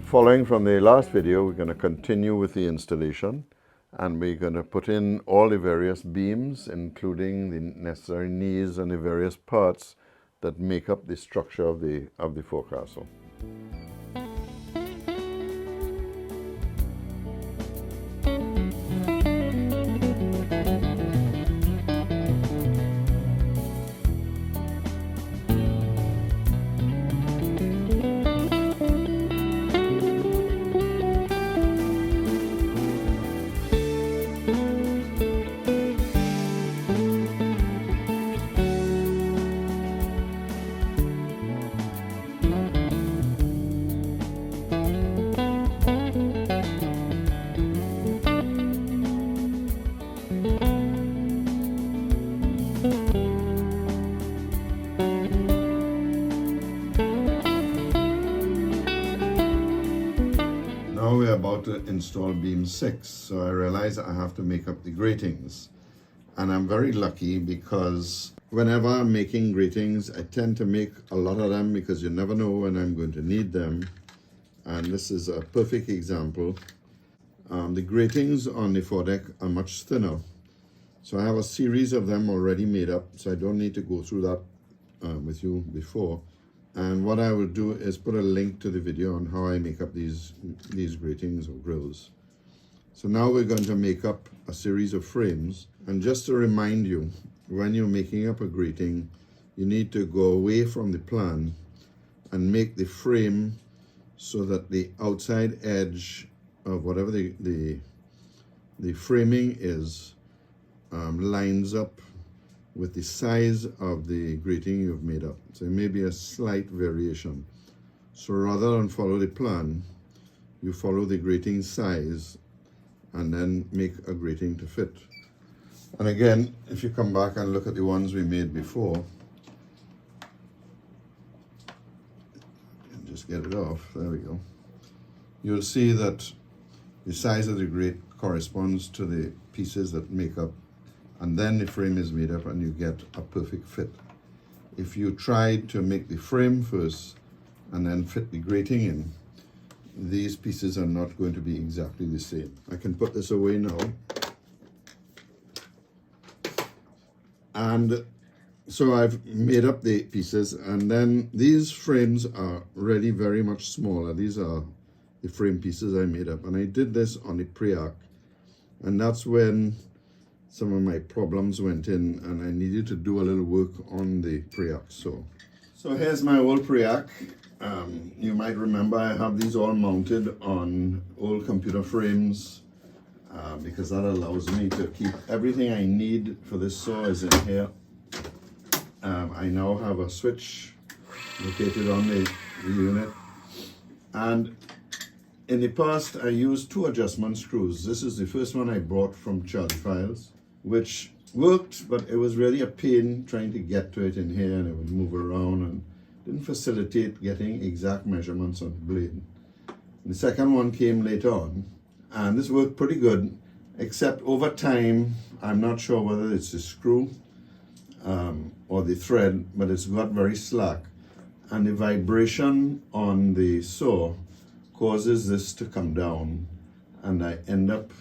Following from the last video, we're going to continue with the installation, and we're going to put in all the various beams, including the necessary knees and the various parts that make up the structure of the forecastle. Now we're about to install beam 6, so I realize I have to make up the gratings. And I'm very lucky because whenever I'm making gratings, I tend to make a lot of them because you never know when I'm going to need them. And this is a perfect example. The gratings on the foredeck are much thinner. So I have a series of them already made up, so I don't need to go through that with you before. And what I will do is put a link to the video on how I make up these gratings or grills. So now we're going to make up a series of frames. And just to remind you, when you're making up a grating, you need to go away from the plan and make the frame so that the outside edge of whatever the framing is lines up with the size of the grating you've made up. So it may be a slight variation. So rather than follow the plan, you follow the grating size and then make a grating to fit. And again, if you come back and look at the ones we made before, and just get it off, there we go. You'll see that the size of the grate corresponds to the pieces that make up, and then the frame is made up and you get a perfect fit. If you try to make the frame first and then fit the grating in, these pieces are not going to be exactly the same. I can put this away now. And so I've made up the pieces, and then these frames are really very much smaller. These are the frame pieces I made up, and I did this on the Preac, and that's when some of my problems went in and I needed to do a little work on the Preac. So here's my old Preac. You might remember I have these all mounted on old computer frames because that allows me to keep everything I need for this saw is in here. I now have a switch located on the unit, and in the past I used 2 adjustment screws. This is the first one I bought from Charlie Files, which worked, but it was really a pain trying to get to it in here, and it would move around and didn't facilitate getting exact measurements on the blade. The second one came later on, and this worked pretty good, except over time, I'm not sure whether it's the screw or the thread, but it's got very slack, and the vibration on the saw causes this to come down, and I end up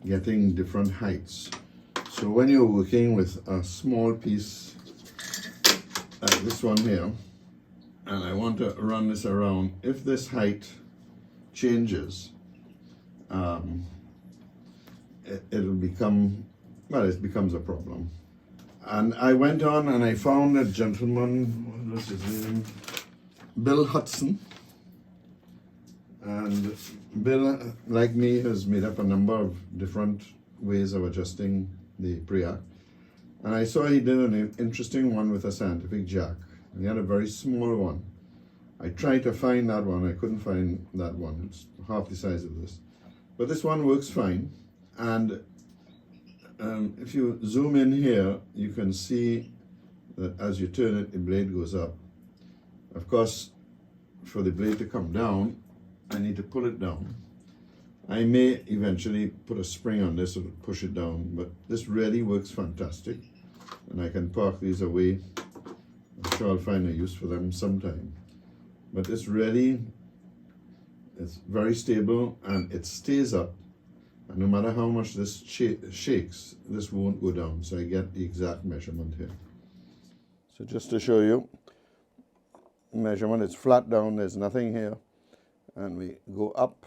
getting different heights. So when you're working with a small piece like this one here, and I want to run this around, if this height changes, it'll become, well, it becomes a problem. And I went on and I found a gentleman, what was his name? Bill Hudson. And Bill, like me, has made up a number of different ways of adjusting the Preac. And I saw he did an interesting one with a scientific jack. He had a very small one. I tried to find that one. I couldn't find that one. It's half the size of this. But this one works fine. And if you zoom in here, you can see that as you turn it, the blade goes up. Of course, for the blade to come down, I need to pull it down. I may eventually put a spring on this or push it down, but this really works fantastic. And I can park these away. I'm sure I'll find a use for them sometime. But this really It's very stable and it stays up. And no matter how much this shakes, this won't go down. So I get the exact measurement here. So just to show you, measurement is flat down, there's nothing here. And we go up.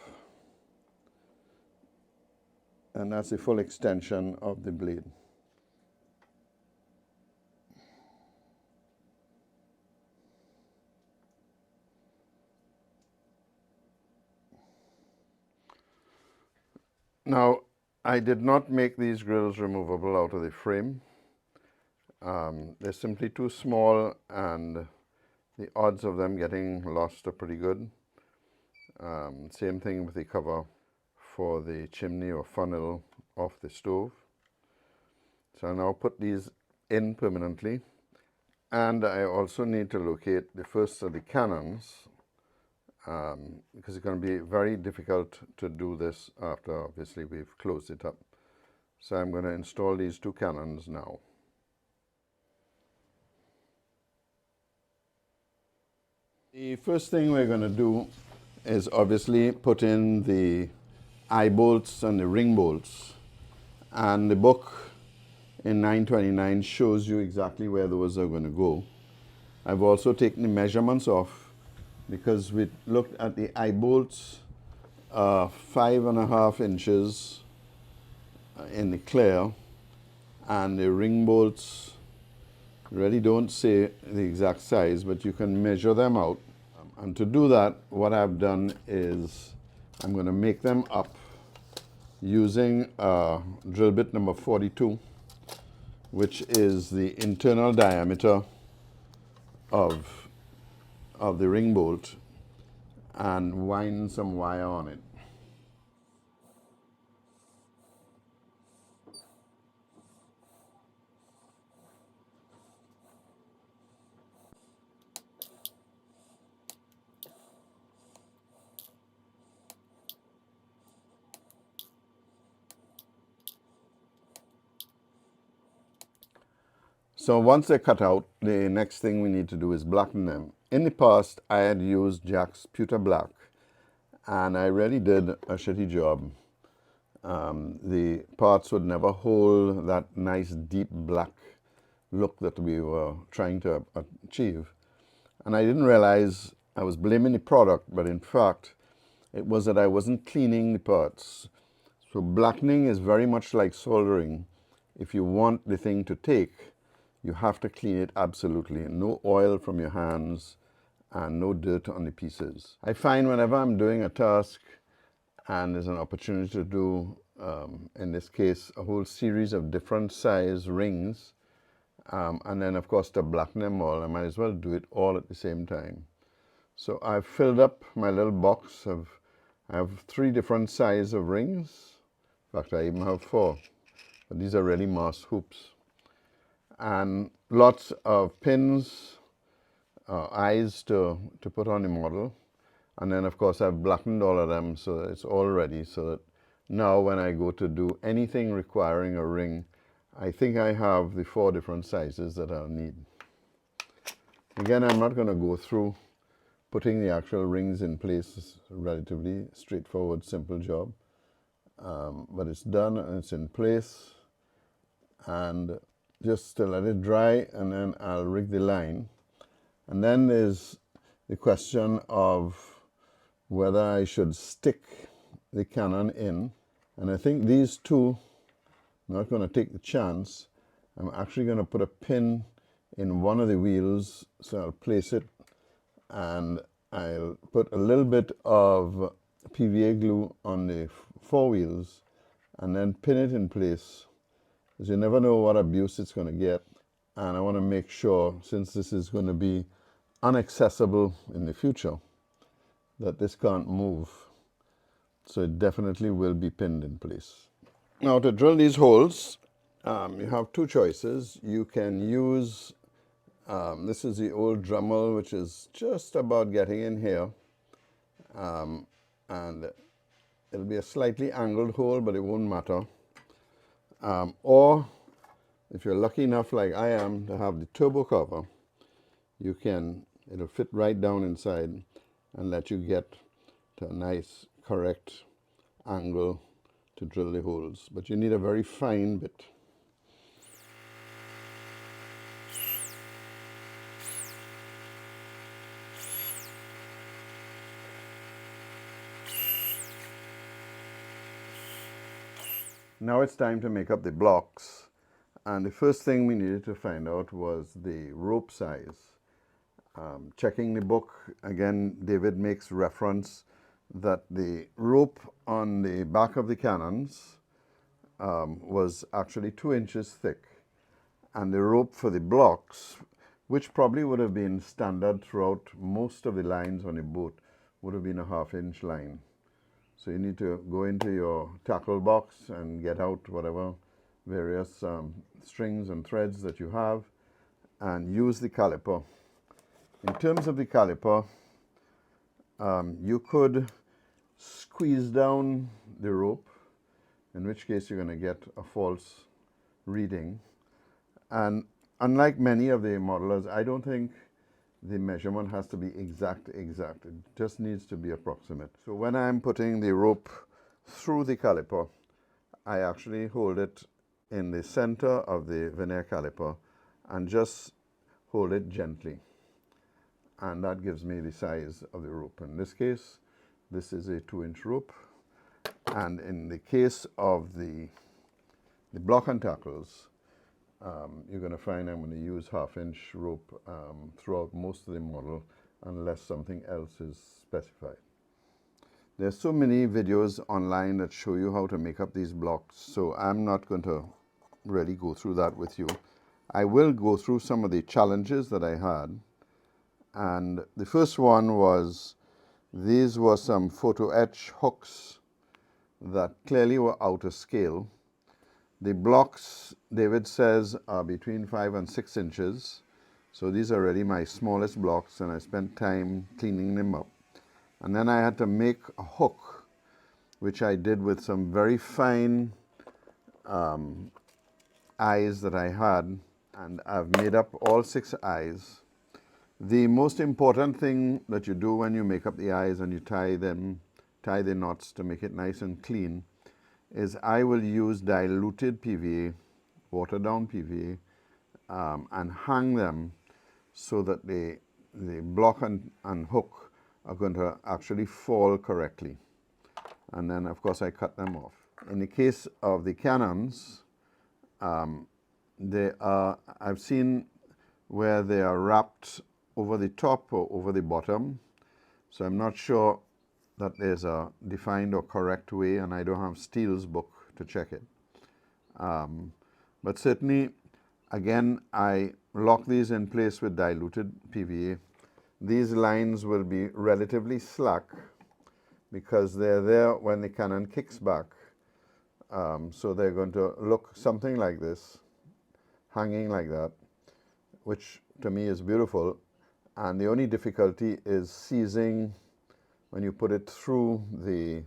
And that's the full extension of the blade. Now, I did not make these grills removable out of the frame. They're simply too small and the odds of them getting lost are pretty good. Same thing with the cover for the chimney or funnel of the stove. So I now put these in permanently, and I also need to locate the first of the cannons because it's going to be very difficult to do this after obviously we've closed it up. So I'm going to install these two cannons now. The first thing we're going to do is obviously put in the eye bolts and the ring bolts, and the book in 929 shows you exactly where those are going to go. I've also taken the measurements off because we looked at the eye bolts 5.5 inches in the clear, and the ring bolts really don't say the exact size, but you can measure them out. And to do that, what I've done is I'm going to make them up using drill bit number 42, which is the internal diameter of the ring bolt, and wind some wire on it. So once they're cut out, the next thing we need to do is blacken them. In the past, I had used Jack's Pewter Black, and I really did a shitty job. The parts would never hold that nice deep black look that we were trying to achieve. And I didn't realize I was blaming the product, but in fact, it was that I wasn't cleaning the parts. So blackening is very much like soldering. If you want the thing to take, you have to clean it absolutely. No oil from your hands and no dirt on the pieces. I find whenever I'm doing a task and there's an opportunity to do, in this case, a whole series of different size rings, and then of course to blacken them all, I might as well do it all at the same time. So I've filled up my little box I have 3 different sizes of rings. In fact, I even have 4, but these are really mass hoops. And lots of pins, eyes to put on the model. And then of course I've blackened all of them so that it's all ready, so that now when I go to do anything requiring a ring, I think I have the 4 different sizes that I'll need. Again, I'm not going to go through putting the actual rings in place. It's a relatively straightforward, simple job. But it's done and it's in place. And just to let it dry, and then I'll rig the line. And then there's the question of whether I should stick the cannon in. And I think these two, I'm not going to take the chance. I'm actually going to put a pin in one of the wheels, so I'll place it, and I'll put a little bit of PVA glue on the 4 wheels and then pin it in place, because you never know what abuse it's going to get. And I want to make sure, since this is going to be inaccessible in the future, that this can't move. So it definitely will be pinned in place. Now to drill these holes, you have 2 choices. You can use, this is the old Dremel, which is just about getting in here. And it'll be a slightly angled hole, but it won't matter. Or if you're lucky enough like I am to have the turbo cover, it'll fit right down inside and let you get to a nice correct angle to drill the holes, but you need a very fine bit. Now it's time to make up the blocks, and the first thing we needed to find out was the rope size. Checking the book, again, David makes reference that the rope on the back of the cannons was actually 2 inches thick, and the rope for the blocks, which probably would have been standard throughout most of the lines on a boat, would have been a 1/2 inch line. So you need to go into your tackle box and get out whatever various strings and threads that you have and use the caliper. In terms of the caliper, you could squeeze down the rope, in which case you're going to get a false reading. And unlike many of the modelers, I don't think the measurement has to be exact. It just needs to be approximate. So when I'm putting the rope through the caliper, I actually hold it in the center of the vernier caliper and just hold it gently. And that gives me the size of the rope. In this case, this is a 2-inch rope. And in the case of the block and tackles, you're going to find I'm going to use 1/2 inch rope throughout most of the model unless something else is specified. There's so many videos online that show you how to make up these blocks, so I'm not going to really go through that with you. I will go through some of the challenges that I had, and the first one was these were some photo etch hooks that clearly were out of scale. The blocks, David says, are between 5 and 6 inches. So these are really my smallest blocks, and I spent time cleaning them up. And then I had to make a hook, which I did with some very fine eyes that I had. And I've made up all 6 eyes. The most important thing that you do when you make up the eyes and you tie the knots to make it nice and clean, is I will use diluted PVA, watered down PVA, and hang them so that the block and hook are going to actually fall correctly. And then, of course, I cut them off. In the case of the cannons, I've seen where they are wrapped over the top or over the bottom. So I'm not sure that there's a defined or correct way, and I don't have Steele's book to check it. But certainly, again, I lock these in place with diluted PVA. These lines will be relatively slack because they're there when the cannon kicks back. So they're going to look something like this, hanging like that, which to me is beautiful. And the only difficulty is seizing, when you put it through the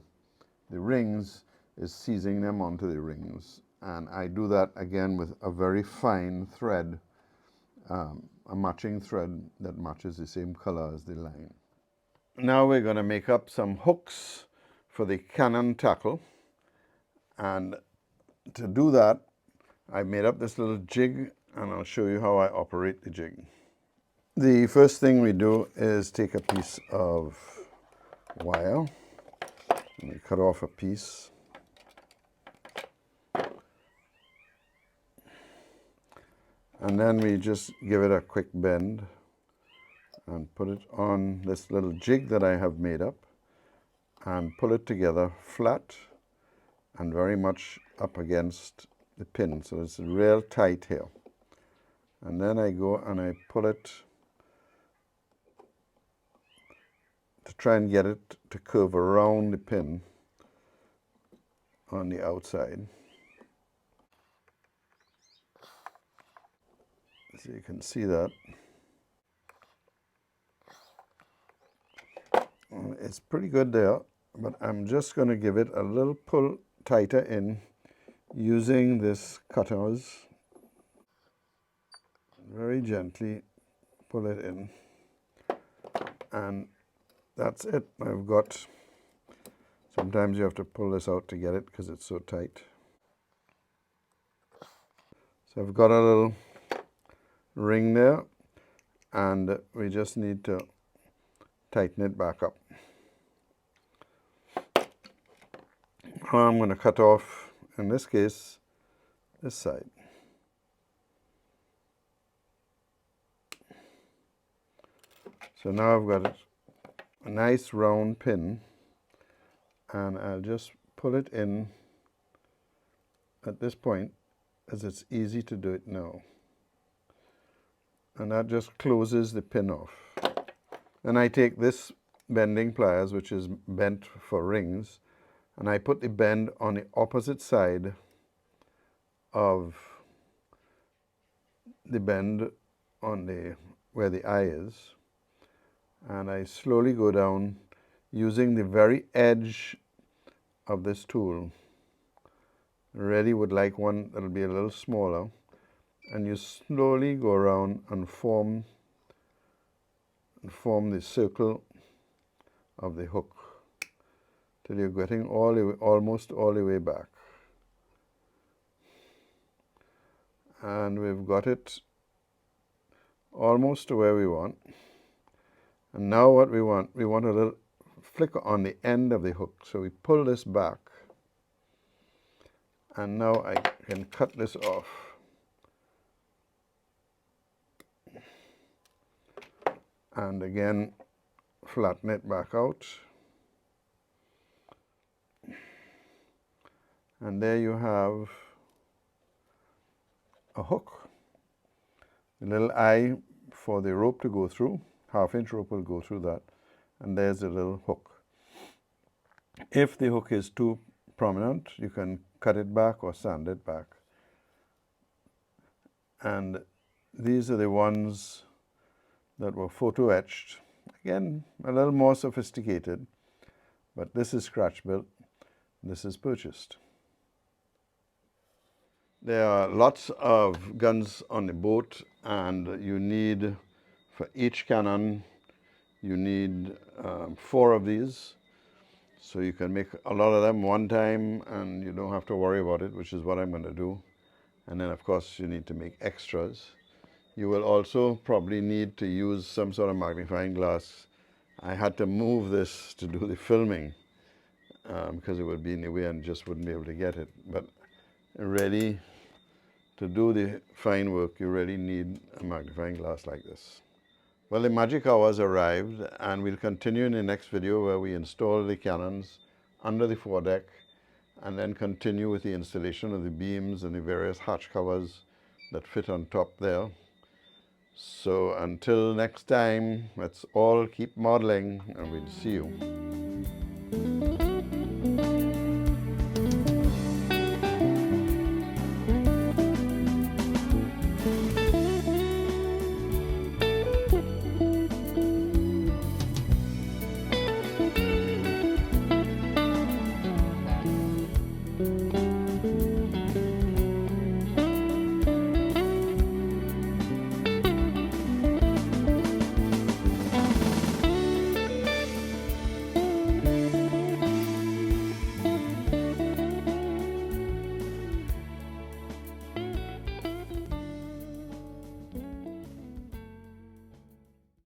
rings, is seizing them onto the rings. And I do that again with a very fine thread, a matching thread that matches the same color as the line. Now we're going to make up some hooks for the cannon tackle. And to do that, I made up this little jig, and I'll show you how I operate the jig. The first thing we do is take a piece of wire, and we cut off a piece. And then we just give it a quick bend and put it on this little jig that I have made up and pull it together flat and very much up against the pin. So it's real tight here. And then I go and I pull it to try and get it to curve around the pin on the outside. So you can see that. It's pretty good there, but I'm just going to give it a little pull tighter in using this cutters. Very gently pull it in, and that's it. I've got Sometimes you have to pull this out to get it because it's so tight. So I've got a little ring there, and we just need to tighten it back up. Now I'm going to cut off, in this case, this side. So now I've got a nice round pin, and I'll just pull it in at this point, as it's easy to do it now. And that just closes the pin off. Then I take this bending pliers, which is bent for rings, and I put the bend on the opposite side of the bend on the where the eye is, and I slowly go down using the very edge of this tool. Really would like one that'll be a little smaller, and you slowly go around and form the circle of the hook till you're getting almost all the way back. And we've got it almost to where we want. And now what we want a little flicker on the end of the hook. So we pull this back, and now I can cut this off. And again, flatten it back out. And there you have a hook. The little eye for the rope to go through, half-inch rope will go through that, and there's a little hook. If the hook is too prominent, you can cut it back or sand it back. And these are the ones that were photo etched. Again, a little more sophisticated, but this is scratch built, this is purchased. There are lots of guns on the boat, and you need, for each cannon, you need 4 of these. So you can make a lot of them one time, and you don't have to worry about it, which is what I'm going to do. And then, of course, you need to make extras. You will also probably need to use some sort of magnifying glass. I had to move this to do the filming because it would be in the way and just wouldn't be able to get it. But really, to do the fine work, you really need a magnifying glass like this. Well, the magic hour has arrived, and we'll continue in the next video where we install the cannons under the foredeck, and then continue with the installation of the beams and the various hatch covers that fit on top there. So until next time, let's all keep modeling, and we'll see you.